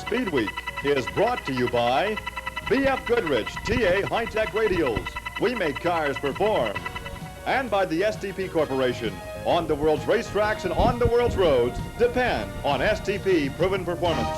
Speedweek is brought to you by BF Goodrich TA High-Tech Radials. We make cars perform. And by the STP Corporation. On the world's racetracks and on the world's roads, depend on STP proven performance.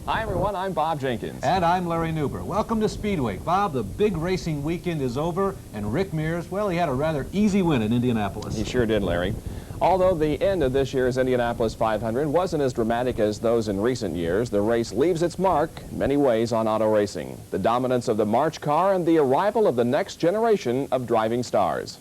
Hi everyone, I'm Bob Jenkins. And I'm Larry Newber. Welcome to Speedweek. Bob, the big racing weekend is over, and Rick Mears, well, he had a rather easy win in Indianapolis. He sure did, Larry. Although the end of this year's Indianapolis 500 wasn't as dramatic as those in recent years, the race leaves its mark in many ways on auto racing. The dominance of the March car and the arrival of the next generation of driving stars.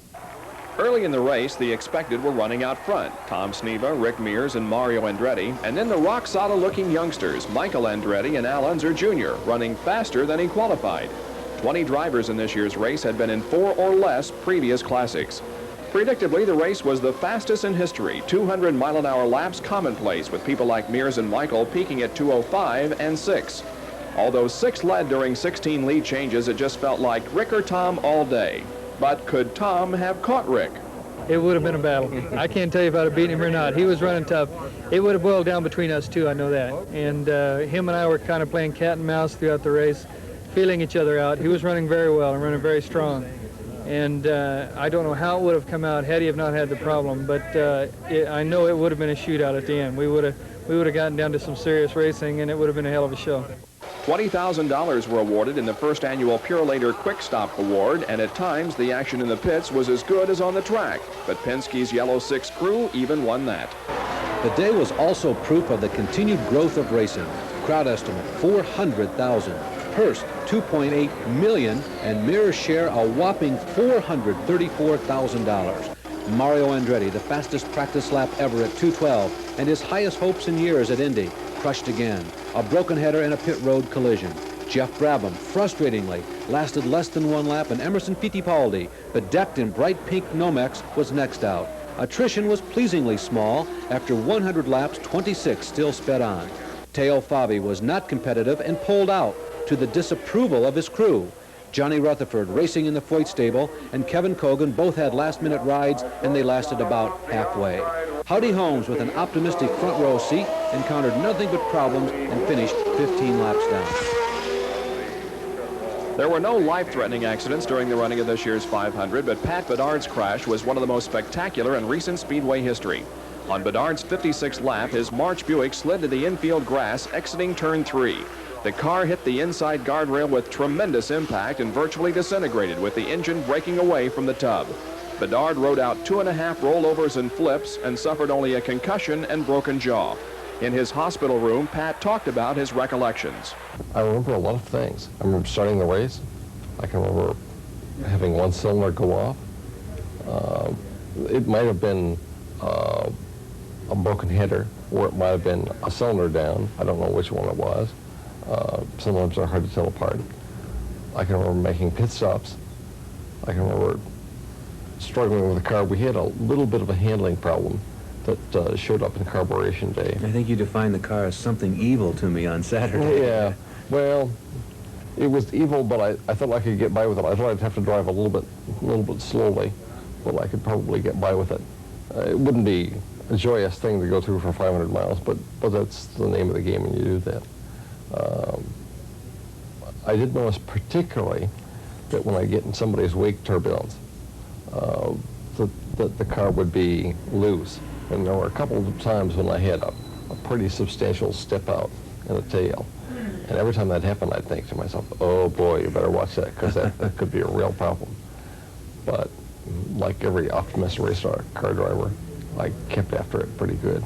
Early in the race, the expected were running out front. Tom Sneva, Rick Mears, and Mario Andretti, and then the rock-solid-looking youngsters, Michael Andretti and Al Unser Jr., running faster than he qualified. 20 drivers in this year's race had been in 4 or less previous classics. Predictably, the race was the fastest in history, 200-mile-an-hour laps commonplace, with people like Mears and Michael peaking at 2:05 and 6. Although 6 led during 16 lead changes, it just felt like Rick or Tom all day. But could Tom have caught Rick? It would have been a battle. I can't tell you if I'd have beaten him or not. He was running tough. It would have boiled down between us two, I know that. And him and I were kind of playing cat and mouse throughout the race, feeling each other out. He was running very well and running very strong. And I don't know how it would have come out had he have not had the problem, but I know it would have been a shootout at the end. We would have gotten down to some serious racing, and it would have been a hell of a show. $20,000 were awarded in the first annual Purelator Quick Stop Award, and at times the action in the pits was as good as on the track. But Penske's Yellow 6 crew even won that. The day was also proof of the continued growth of racing. Crowd estimate 400,000. Hearst 2.8 million, and Mears' share a whopping $434,000. Mario Andretti, the fastest practice lap ever at 2:12, and his highest hopes in years at Indy, crushed again. A broken header and a pit road collision. Jeff Brabham, frustratingly, lasted less than 1 lap, and Emerson Fittipaldi, bedecked in bright pink Nomex, was next out. Attrition was pleasingly small. After 100 laps, 26 still sped on. Teo Fabi was not competitive and pulled out, to the disapproval of his crew. Johnny Rutherford racing in the Foyt stable and Kevin Cogan both had last-minute rides, and they lasted about halfway. Howdy Holmes, with an optimistic front row seat, encountered nothing but problems and finished 15 laps down. There were no life-threatening accidents during the running of this year's 500, but Pat Bedard's crash was one of the most spectacular in recent Speedway history. On Bedard's 56th lap, his March Buick slid to the infield grass exiting turn 3. The car hit the inside guardrail with tremendous impact and virtually disintegrated, with the engine breaking away from the tub. Bedard rode out 2.5 rollovers and flips and suffered only a concussion and broken jaw. In his hospital room, Pat talked about his recollections. I remember a lot of things. I remember starting the race. I can remember having one cylinder go off. It might have been a broken header, or it might have been a cylinder down. I don't know which one it was. Sometimes they're hard to tell apart. I can remember making pit stops. I can remember struggling with the car. We had a little bit of a handling problem that showed up in carburation day. I think you defined the car as something evil to me on Saturday. Yeah, well, it was evil, but I thought I could get by with it. I thought I'd have to drive a little bit slowly, but I could probably get by with it. It wouldn't be a joyous thing to go through for 500 miles, but that's the name of the game when you do that. I did notice particularly that when I get in somebody's wake turbulence, that the car would be loose. And there were a couple of times when I had a pretty substantial step out in the tail. And every time that happened, I'd think to myself, oh boy, you better watch that, because that could be a real problem. But like every optimist race car driver, I kept after it pretty good.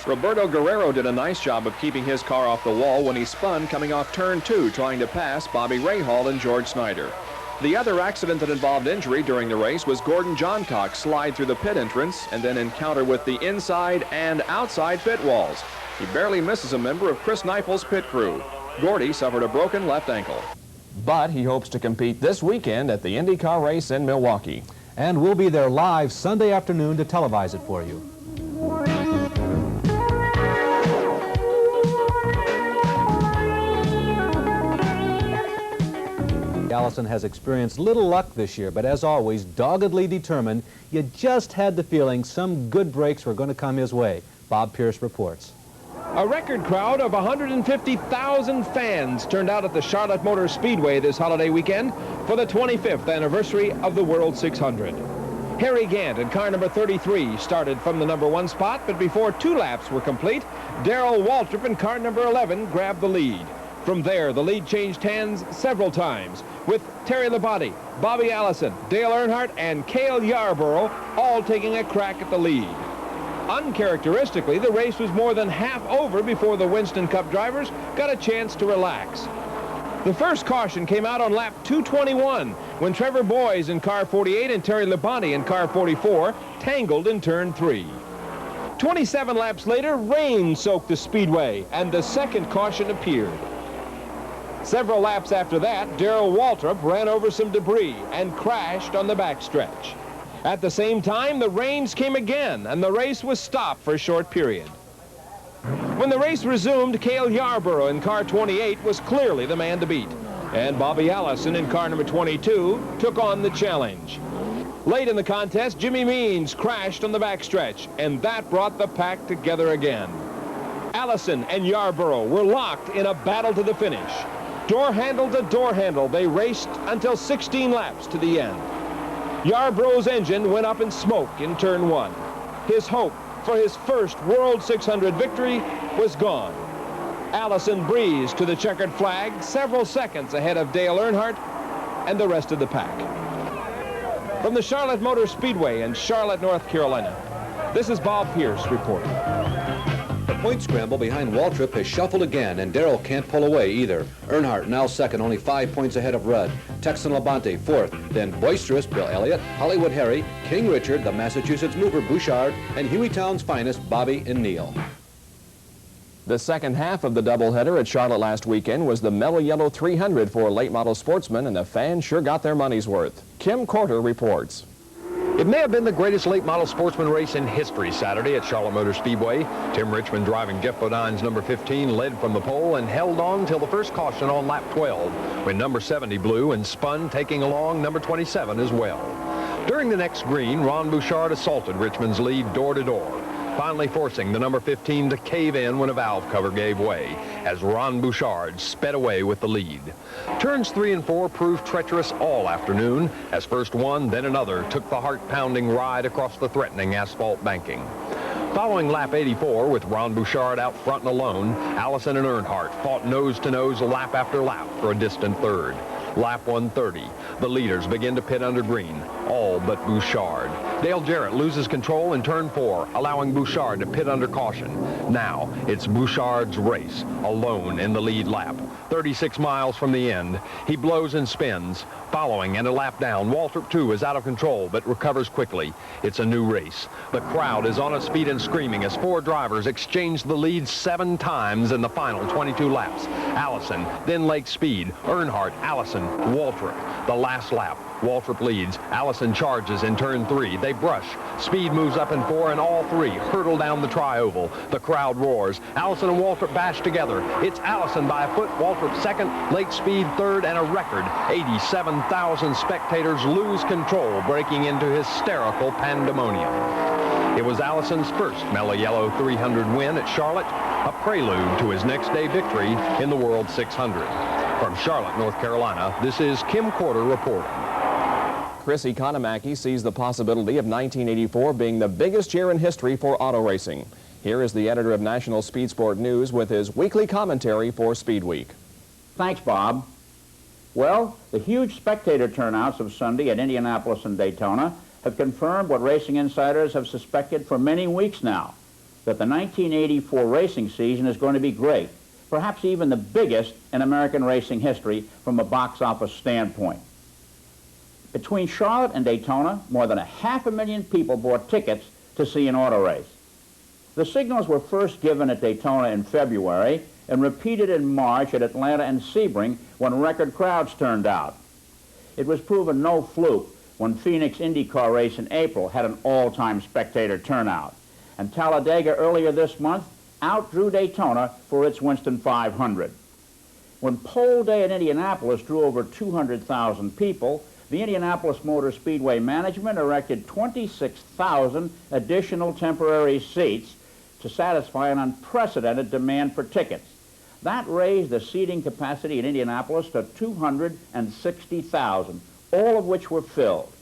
Roberto Guerrero did a nice job of keeping his car off the wall when he spun coming off turn 2, trying to pass Bobby Rahal and George Snyder. The other accident that involved injury during the race was Gordon Johncock's slide through the pit entrance and then encounter with the inside and outside pit walls. He barely misses a member of Chris Neifel's pit crew. Gordy suffered a broken left ankle. But he hopes to compete this weekend at the IndyCar race in Milwaukee. And we'll be there live Sunday afternoon to televise it for you. Allison has experienced little luck this year, but as always, doggedly determined, you just had the feeling some good breaks were going to come his way. Bob Pierce reports. A record crowd of 150,000 fans turned out at the Charlotte Motor Speedway this holiday weekend for the 25th anniversary of the World 600. Harry Gant in car number 33 started from the number 1 spot, but before 2 laps were complete, Darrell Waltrip in car number 11 grabbed the lead. From there, the lead changed hands several times, with Terry Labonte, Bobby Allison, Dale Earnhardt, and Cale Yarborough all taking a crack at the lead. Uncharacteristically, the race was more than half over before the Winston Cup drivers got a chance to relax. The first caution came out on lap 221 when Trevor Boys in car 48 and Terry Labonte in car 44 tangled in turn 3. 27 laps later, rain soaked the speedway and the second caution appeared. Several laps after that, Darrell Waltrip ran over some debris and crashed on the backstretch. At the same time, the rains came again and the race was stopped for a short period. When the race resumed, Cale Yarborough in car 28 was clearly the man to beat, and Bobby Allison in car number 22 took on the challenge. Late in the contest, Jimmy Means crashed on the backstretch, and that brought the pack together again. Allison and Yarborough were locked in a battle to the finish. Door handle to door handle, they raced until 16 laps to the end. Yarborough's engine went up in smoke in turn 1. His hope for his first World 600 victory was gone. Allison breezed to the checkered flag several seconds ahead of Dale Earnhardt and the rest of the pack. From the Charlotte Motor Speedway in Charlotte, North Carolina, this is Bob Pierce reporting. The point scramble behind Waltrip has shuffled again, and Darrell can't pull away either. Earnhardt now second, only 5 points ahead of Rudd. Texan Labonte fourth, then boisterous Bill Elliott, Hollywood Harry, King Richard, the Massachusetts mover Bouchard, and Hueytown's finest Bobby and Neal. The second half of the doubleheader at Charlotte last weekend was the Mellow Yellow 300 for late model sportsmen, and the fans sure got their money's worth. Kim Corter reports. It may have been the greatest late model sportsman race in history Saturday at Charlotte Motor Speedway. Tim Richmond, driving Jeff Bodine's number 15, led from the pole and held on till the first caution on lap 12, when number 70 blew and spun, taking along number 27 as well. During the next green, Ron Bouchard assaulted Richmond's lead door to door, finally forcing the number 15 to cave in when a valve cover gave way, as Ron Bouchard sped away with the lead. Turns 3 and 4 proved treacherous all afternoon, as first one, then another took the heart-pounding ride across the threatening asphalt banking. Following lap 84, with Ron Bouchard out front and alone, Allison and Earnhardt fought nose-to-nose lap after lap for a distant third. Lap 130, the leaders begin to pit under green, all but Bouchard. Dale Jarrett loses control in turn 4, allowing Bouchard to pit under caution. Now it's Bouchard's race, alone in the lead lap. 36 miles from the end, he blows and spins. Following and a lap down, Waltrip too is out of control but recovers quickly. It's a new race. The crowd is on its feet and screaming as 4 drivers exchange the lead 7 times in the final 22 laps. Allison, then Lake Speed, Earnhardt, Allison, Waltrip. The last lap, Waltrip leads. Allison charges in turn 3. They brush. Speed moves up in 4, and all 3 hurtle down the tri-oval. The crowd roars. Allison and Waltrip bash together. It's Allison by a foot, Waltrip second, Lake Speed third, and a record 87,000 spectators lose control, breaking into hysterical pandemonium. It was Allison's first Mellow Yellow 300 win at Charlotte, a prelude to his next day victory in the World 600. From Charlotte, North Carolina, this is Kim Corter reporting. Chris Economaki sees the possibility of 1984 being the biggest year in history for auto racing. Here is the editor of National Speed Sport News with his weekly commentary for Speedweek. Thanks, Bob. Well, the huge spectator turnouts of Sunday at Indianapolis and Daytona have confirmed what racing insiders have suspected for many weeks now, that the 1984 racing season is going to be great, perhaps even the biggest in American racing history from a box office standpoint. Between Charlotte and Daytona, more than 500,000 people bought tickets to see an auto race. The signals were first given at Daytona in February and repeated in March at Atlanta and Sebring when record crowds turned out. It was proven no fluke when Phoenix IndyCar race in April had an all-time spectator turnout. And Talladega earlier this month outdrew Daytona for its Winston 500. When poll day in Indianapolis drew over 200,000 people, the Indianapolis Motor Speedway management erected 26,000 additional temporary seats to satisfy an unprecedented demand for tickets. That raised the seating capacity in Indianapolis to 260,000, all of which were filled.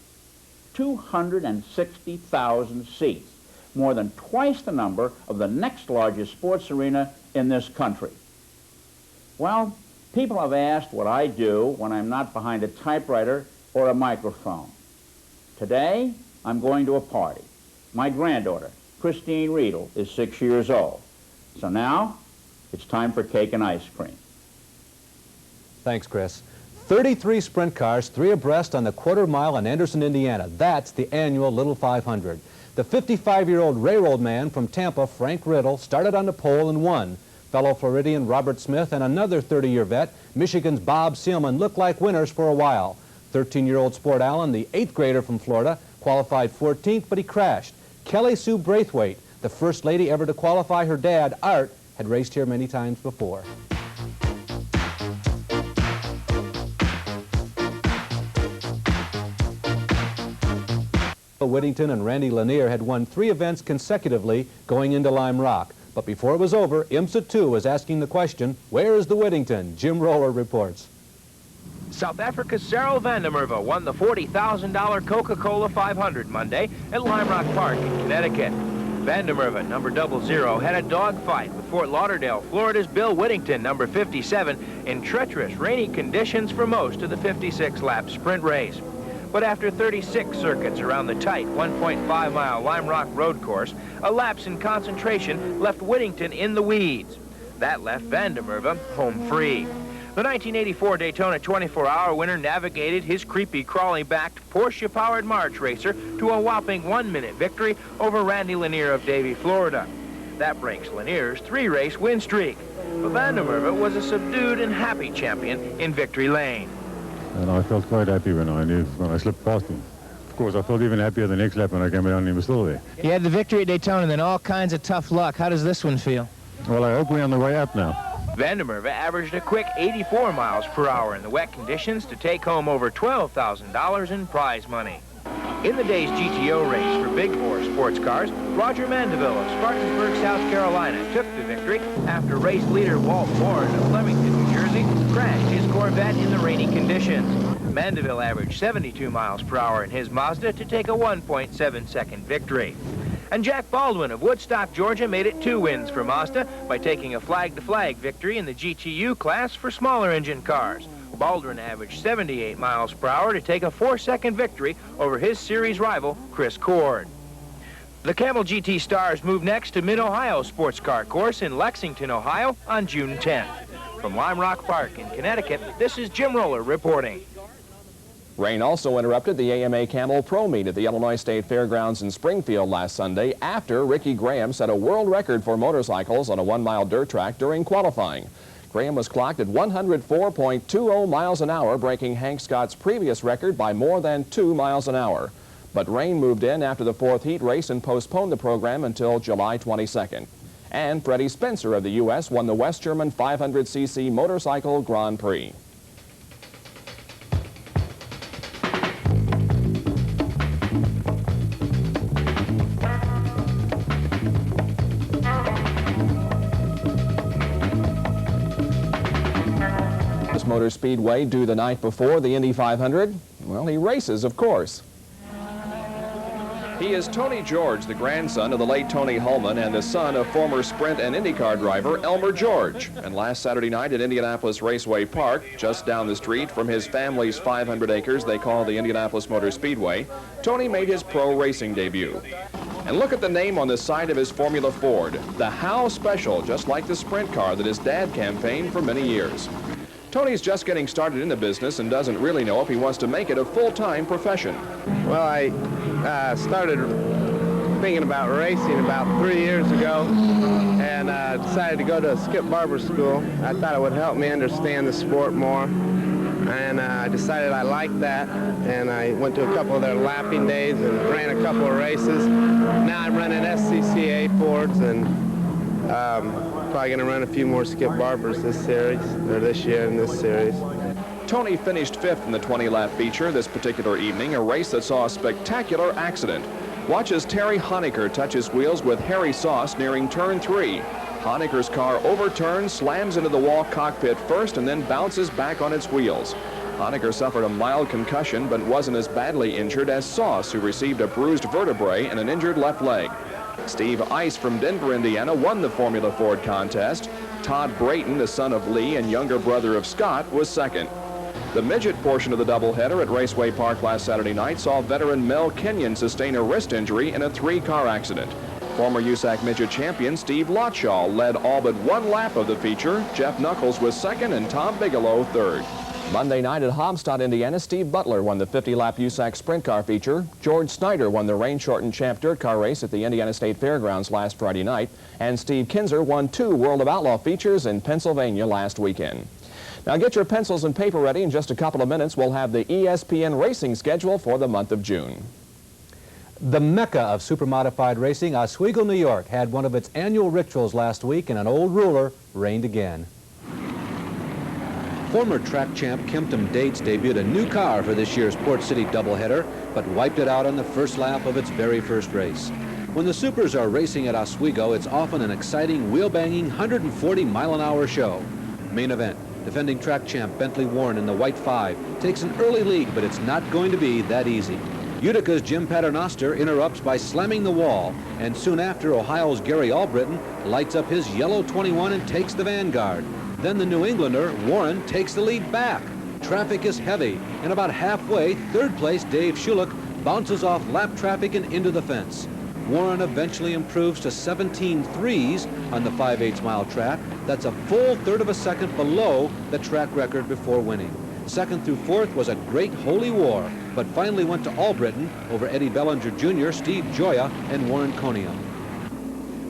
260,000 seats, more than twice the number of the next largest sports arena in this country. Well, people have asked what I do when I'm not behind a typewriter or a microphone. Today, I'm going to a party. My granddaughter, Christine Riedel, is 6 years old. So now, it's time for cake and ice cream. Thanks, Chris. 33 sprint cars, 3 abreast on the quarter mile in Anderson, Indiana. That's the annual Little 500. The 55-year-old railroad man from Tampa, Frank Riddle, started on the pole and won. Fellow Floridian Robert Smith and another 30-year vet, Michigan's Bob Seelman, looked like winners for a while. 13-year-old Sport Allen, the 8th grader from Florida, qualified 14th, but he crashed. Kelly Sue Braithwaite, the first lady ever to qualify, her dad, Art, had raced here many times before. Whittington and Randy Lanier had won 3 events consecutively going into Lime Rock. But before it was over, IMSA 2 was asking the question, where is the Whittington? Jim Roller reports. South Africa's Cyril van der Merwe won the $40,000 Coca-Cola 500 Monday at Lime Rock Park in Connecticut. Van der Merwe, number 00, had a dogfight with Fort Lauderdale, Florida's Bill Whittington, number 57, in treacherous, rainy conditions for most of the 56-lap sprint race. But after 36 circuits around the tight 1.5-mile Lime Rock road course, a lapse in concentration left Whittington in the weeds. That left Van der Merwe home free. The 1984 Daytona 24-hour winner navigated his creepy, crawly-backed, Porsche-powered March racer to a whopping 1-minute victory over Randy Lanier of Davie, Florida. That breaks Lanier's 3-race win streak. But Van der Merwe was a subdued and happy champion in Victory Lane. And I felt quite happy when I slipped past him. Of course, I felt even happier the next lap when I came down and he was still there. You had the victory at Daytona and then all kinds of tough luck. How does this one feel? Well, I hope we're on the way up now. Van der Merwe averaged a quick 84 miles per hour in the wet conditions to take home over $12,000 in prize money. In the day's GTO race for big bore sports cars, Roger Mandeville of Spartanburg, South Carolina, took the victory after race leader Walt Warren of Flemington, New Jersey, crashed his Corvette in the rainy conditions. Mandeville averaged 72 miles per hour in his Mazda to take a 1.7-second victory. And Jack Baldwin of Woodstock, Georgia, made it 2 wins for Mazda by taking a flag-to-flag victory in the GTU class for smaller engine cars. Baldwin averaged 78 miles per hour to take a 4-second victory over his series rival, Chris Cord. The Camel GT Stars move next to Mid-Ohio Sports Car Course in Lexington, Ohio on June 10th. From Lime Rock Park in Connecticut, this is Jim Roller reporting. Rain also interrupted the AMA Camel Pro Meet at the Illinois State Fairgrounds in Springfield last Sunday after Ricky Graham set a world record for motorcycles on a 1-mile dirt track during qualifying. Graham was clocked at 104.20 miles an hour, breaking Hank Scott's previous record by more than 2 miles an hour. But rain moved in after the 4th heat race and postponed the program until July 22nd. And Freddie Spencer of the U.S. won the West German 500cc Motorcycle Grand Prix. Motor Speedway do the night before the Indy 500? Well, he races, of course. He is Tony George, the grandson of the late Tony Hullman and the son of former Sprint and IndyCar driver Elmer George. And last Saturday night at Indianapolis Raceway Park, just down the street from his family's 500 acres they call the Indianapolis Motor Speedway, Tony made his pro racing debut. And look at the name on the side of his Formula Ford, the How Special, just like the sprint car that his dad campaigned for many years. Tony's just getting started in the business and doesn't really know if he wants to make it a full-time profession. Well, I started thinking about racing about 3 years ago and decided to go to Skip Barber School. I thought it would help me understand the sport more, and I decided I liked that, and I went to a couple of their lapping days and ran a couple of races. Now I'm running SCCA Fords and Probably going to run a few more Skip Barbers this series, or this year in this series. Tony finished 5th in the 20-lap feature this particular evening, a race that saw a spectacular accident. Watch as Terry Honecker touches wheels with Harry Sauce nearing turn 3. Honecker's car overturns, slams into the wall cockpit first, and then bounces back on its wheels. Honecker suffered a mild concussion, but wasn't as badly injured as Sauce, who received a bruised vertebrae and an injured left leg. Steve Ice from Denver, Indiana, won the Formula Ford contest. Todd Brayton, the son of Lee and younger brother of Scott, was second. The midget portion of the doubleheader at Raceway Park last Saturday night saw veteran Mel Kenyon sustain a wrist injury in a 3-car accident. Former USAC midget champion Steve Lotshaw led all but 1 lap of the feature. Jeff Knuckles was second and Tom Bigelow third. Monday night at Homestead, Indiana, Steve Butler won the 50-lap USAC sprint car feature. George Snyder won the rain-shortened champ dirt car race at the Indiana State Fairgrounds last Friday night. And Steve Kinzer won 2 World of Outlaw features in Pennsylvania last weekend. Now get your pencils and paper ready. In just a couple of minutes, we'll have the ESPN racing schedule for the month of June. The mecca of supermodified racing, Oswego, New York, had one of its annual rituals last week, and an old ruler reigned again. Former track champ Kempton Dates debuted a new car for this year's Port City doubleheader, but wiped it out on the first lap of its very first race. When the supers are racing at Oswego, it's often an exciting, wheel-banging, 140-mile-an-hour show. Main event. Defending track champ Bentley Warren in the white 5 takes an early lead, but it's not going to be that easy. Utica's Jim Paternoster interrupts by slamming the wall, and soon after, Ohio's Gary Albritton lights up his yellow 21 and takes the vanguard. Then the New Englander, Warren, takes the lead back. Traffic is heavy, and about halfway, third place Dave Schulich bounces off lap traffic and into the fence. Warren eventually improves to 17.3s on the 5/8 mile track. That's a full third of a second below the track record before winning. Second through fourth was a great holy war, but finally went to Albritton over Eddie Bellinger Jr., Steve Gioia, and Warren Coniam.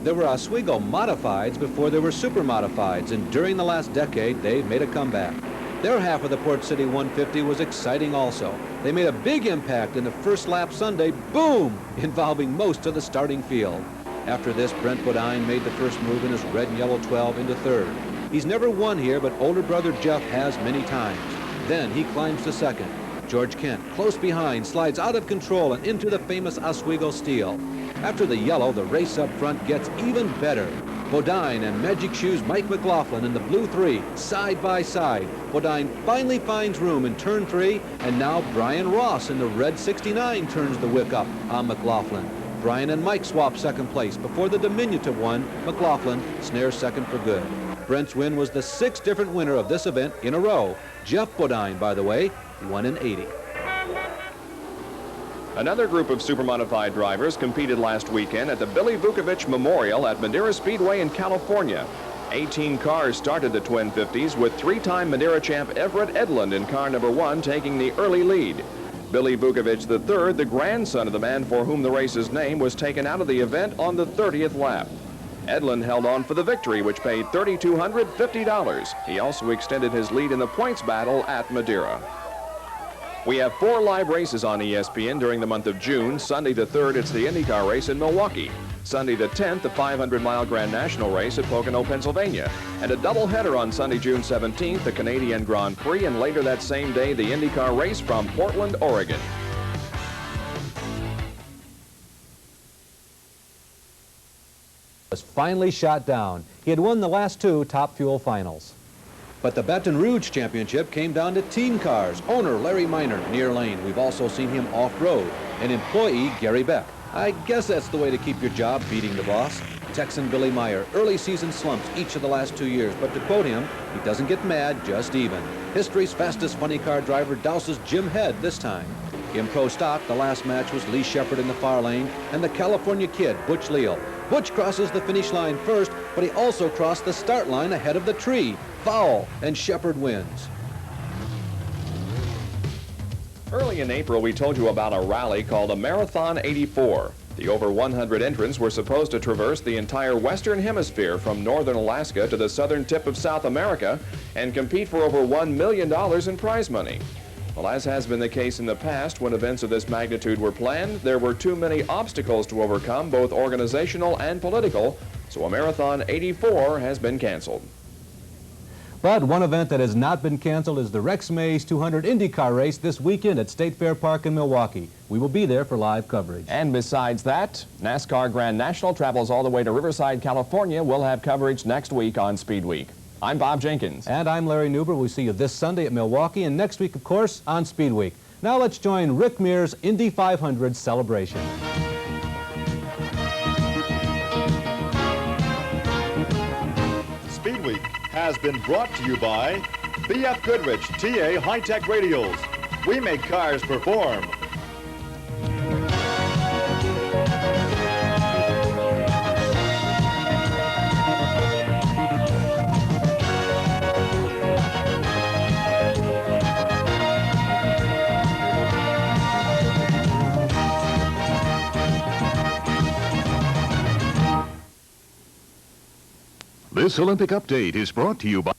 There were Oswego modifieds before there were super modifieds, and during the last decade, they made a comeback. Their half of the Port City 150 was exciting also. They made a big impact in the first lap Sunday, boom, involving most of the starting field. After this, Brent Bodine made the first move in his red and yellow 12 into third. He's never won here, but older brother Jeff has many times. Then he climbs to second. George Kent, close behind, slides out of control and into the famous Oswego Steel. After the yellow, the race up front gets even better. Bodine and Magic Shoes Mike McLaughlin in the blue 3, side by side. Bodine finally finds room in turn 3, and now Brian Ross in the red 69 turns the wick up on McLaughlin. Brian and Mike swap second place before the diminutive one, McLaughlin, snares second for good. Brent's win was the 6th different winner of this event in a row. Jeff Bodine, by the way, won in 80. Another group of supermodified drivers competed last weekend at the Billy Vukovich Memorial at Madeira Speedway in California. 18 cars started the Twin 50s, with 3-time Madeira champ Everett Edlund in car number 1 taking the early lead. Billy Vukovich III, the grandson of the man for whom the race is named, was taken out of the event on the 30th lap. Edlund held on for the victory, which paid $3,250. He also extended his lead in the points battle at Madeira. We have 4 live races on ESPN during the month of June. Sunday the 3rd, it's the IndyCar race in Milwaukee. Sunday the 10th, the 500-mile Grand National race at Pocono, Pennsylvania. And a doubleheader on Sunday, June 17th, the Canadian Grand Prix, and later that same day, the IndyCar race from Portland, Oregon. Was finally shot down. He had won the last 2 Top Fuel finals. But the Baton Rouge Championship came down to team cars. Owner Larry Miner, near lane. We've also seen him off-road. And employee Gary Beck. I guess that's the way to keep your job, beating the boss. Texan Billy Meyer, early season slumps each of the last 2 years. But to quote him, he doesn't get mad, just even. History's fastest funny car driver douses Jim Head this time. In pro stock, the last match was Lee Shepard in the far lane and the California Kid, Butch Leal. Butch crosses the finish line first, but he also crossed the start line ahead of the tree. Foul, and Shepard wins. Early in April, we told you about a rally called a Marathon 84. The over 100 entrants were supposed to traverse the entire Western Hemisphere from northern Alaska to the southern tip of South America and compete for over $1 million in prize money. Well, as has been the case in the past, when events of this magnitude were planned, there were too many obstacles to overcome, both organizational and political, So a Marathon 84 has been canceled. But one event that has not been canceled is the Rex Mays 200 IndyCar race this weekend at State Fair Park in Milwaukee. We will be there for live coverage. And besides that, NASCAR Grand National travels all the way to Riverside, California. We'll have coverage next week on Speedweek. I'm Bob Jenkins. And I'm Larry Newber. We'll see you this Sunday at Milwaukee and next week, of course, on Speedweek. Now let's join Rick Mears' Indy 500 celebration. Speedweek has been brought to you by BF Goodrich TA High-Tech Radials. We make cars perform. This Olympic update is brought to you by